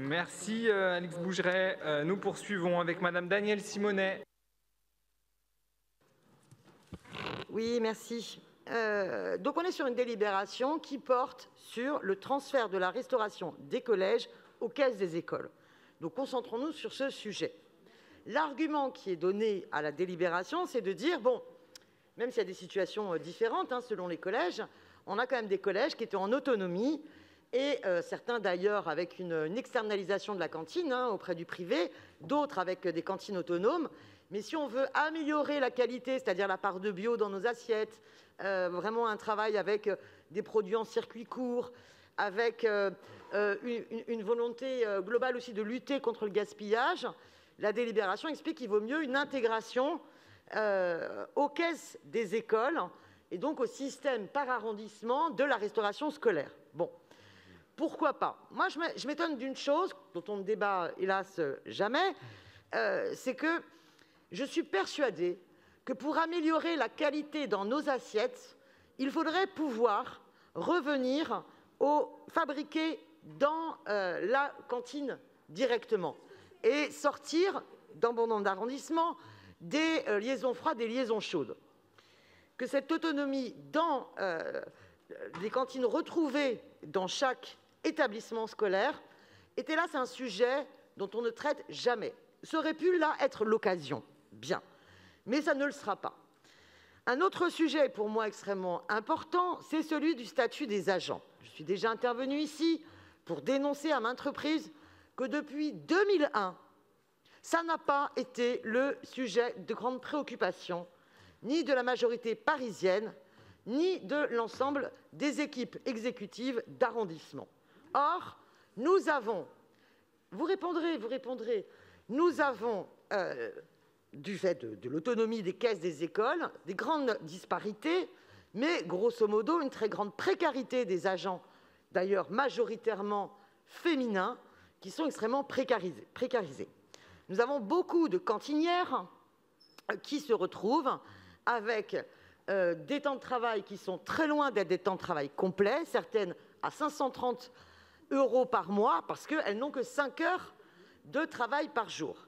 Merci Alix Bougeret. Nous poursuivons avec Madame Danielle Simonet. Oui, merci. Donc on est sur une délibération qui porte sur le transfert de la restauration des collèges aux caisses des écoles. Donc concentrons-nous sur ce sujet. L'argument qui est donné à la délibération, c'est de dire, bon, même s'il y a des situations différentes selon les collèges, on a quand même des collèges qui étaient en autonomie et certains d'ailleurs avec une externalisation de la cantine auprès du privé, d'autres avec des cantines autonomes. Mais si on veut améliorer la qualité, c'est-à-dire la part de bio dans nos assiettes, vraiment un travail avec des produits en circuit court, avec une volonté globale aussi de lutter contre le gaspillage, la délibération explique qu'il vaut mieux une intégration aux caisses des écoles et donc au système par arrondissement de la restauration scolaire. Bon, pourquoi pas? Moi, je m'étonne d'une chose dont on ne débat hélas jamais, c'est que je suis persuadée que pour améliorer la qualité dans nos assiettes, il faudrait pouvoir revenir au fabriqué dans la cantine directement et sortir, dans bon nombre d'arrondissements, des liaisons froides et liaisons chaudes. Que cette autonomie dans des cantines retrouvées dans chaque établissement scolaire est hélas un sujet dont on ne traite jamais. Ça aurait pu là être l'occasion, bien, mais ça ne le sera pas. Un autre sujet pour moi extrêmement important, c'est celui du statut des agents. Je suis déjà intervenue ici pour dénoncer à maintes reprises que depuis 2001, ça n'a pas été le sujet de grande préoccupation, ni de la majorité parisienne, ni de l'ensemble des équipes exécutives d'arrondissement. Or, nous avons, vous répondrez, nous avons, du fait de l'autonomie des caisses des écoles, des grandes disparités, mais grosso modo une très grande précarité des agents, d'ailleurs majoritairement féminins, qui sont extrêmement précarisés. Nous avons beaucoup de cantinières qui se retrouvent avec des temps de travail qui sont très loin d'être des temps de travail complets, certaines à 530 € par mois, parce qu'elles n'ont que 5 heures de travail par jour.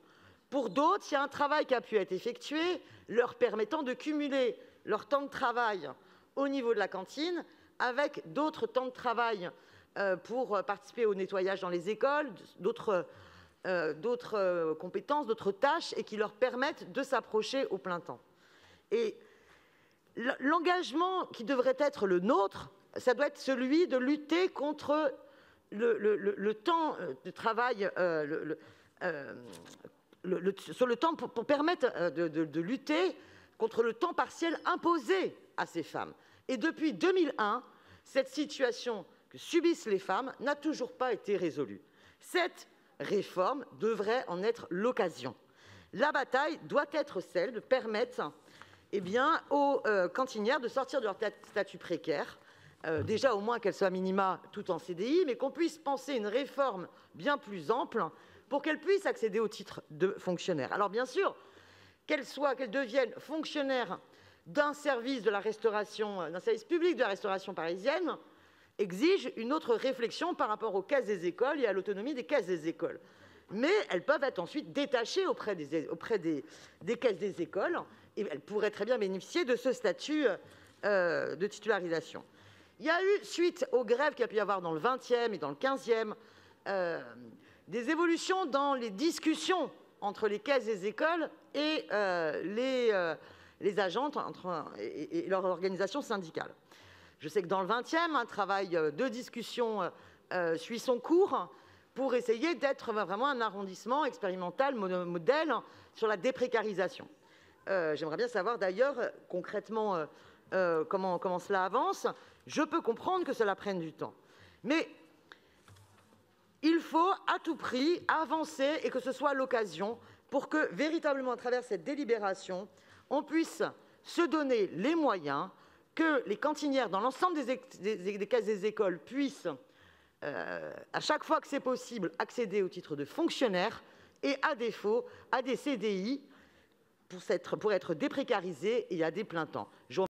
Pour d'autres, il y a un travail qui a pu être effectué, leur permettant de cumuler leur temps de travail au niveau de la cantine avec d'autres temps de travail pour participer au nettoyage dans les écoles, d'autres compétences, d'autres tâches, et qui leur permettent de s'approcher au plein temps. Et l'engagement qui devrait être le nôtre, ça doit être celui de lutter contre le temps de travail, sur le temps pour permettre de lutter contre le temps partiel imposé à ces femmes. Et depuis 2001, cette situation que subissent les femmes n'a toujours pas été résolue. Cette réforme devrait en être l'occasion. La bataille doit être celle de permettre aux cantinières de sortir de leur statut précaire, déjà au moins qu'elles soient minima tout en CDI, mais qu'on puisse penser une réforme bien plus ample pour qu'elles puissent accéder au titre de fonctionnaire. Alors bien sûr, qu'elles deviennent fonctionnaires d'un service de la restauration, d'un service public de la restauration parisienne, exige une autre réflexion par rapport aux caisses des écoles et à l'autonomie des caisses des écoles. Mais elles peuvent être ensuite détachées auprès des caisses des écoles et elles pourraient très bien bénéficier de ce statut de titularisation. Il y a eu, suite aux grèves qu'il y a pu y avoir dans le 20e et dans le 15e, des évolutions dans les discussions entre les caisses des écoles et les agentes et leur organisation syndicale. Je sais que dans le 20e, un travail de discussion suit son cours pour essayer d'être vraiment un arrondissement expérimental, modèle sur la déprécarisation. J'aimerais bien savoir d'ailleurs concrètement comment cela avance. Je peux comprendre que cela prenne du temps. Mais il faut à tout prix avancer et que ce soit l'occasion pour que véritablement à travers cette délibération, on puisse se donner les moyens que les cantinières dans l'ensemble des caisses des écoles puissent, à chaque fois que c'est possible, accéder au titre de fonctionnaire et à défaut à des CDI pour être déprécarisées et à des plein temps.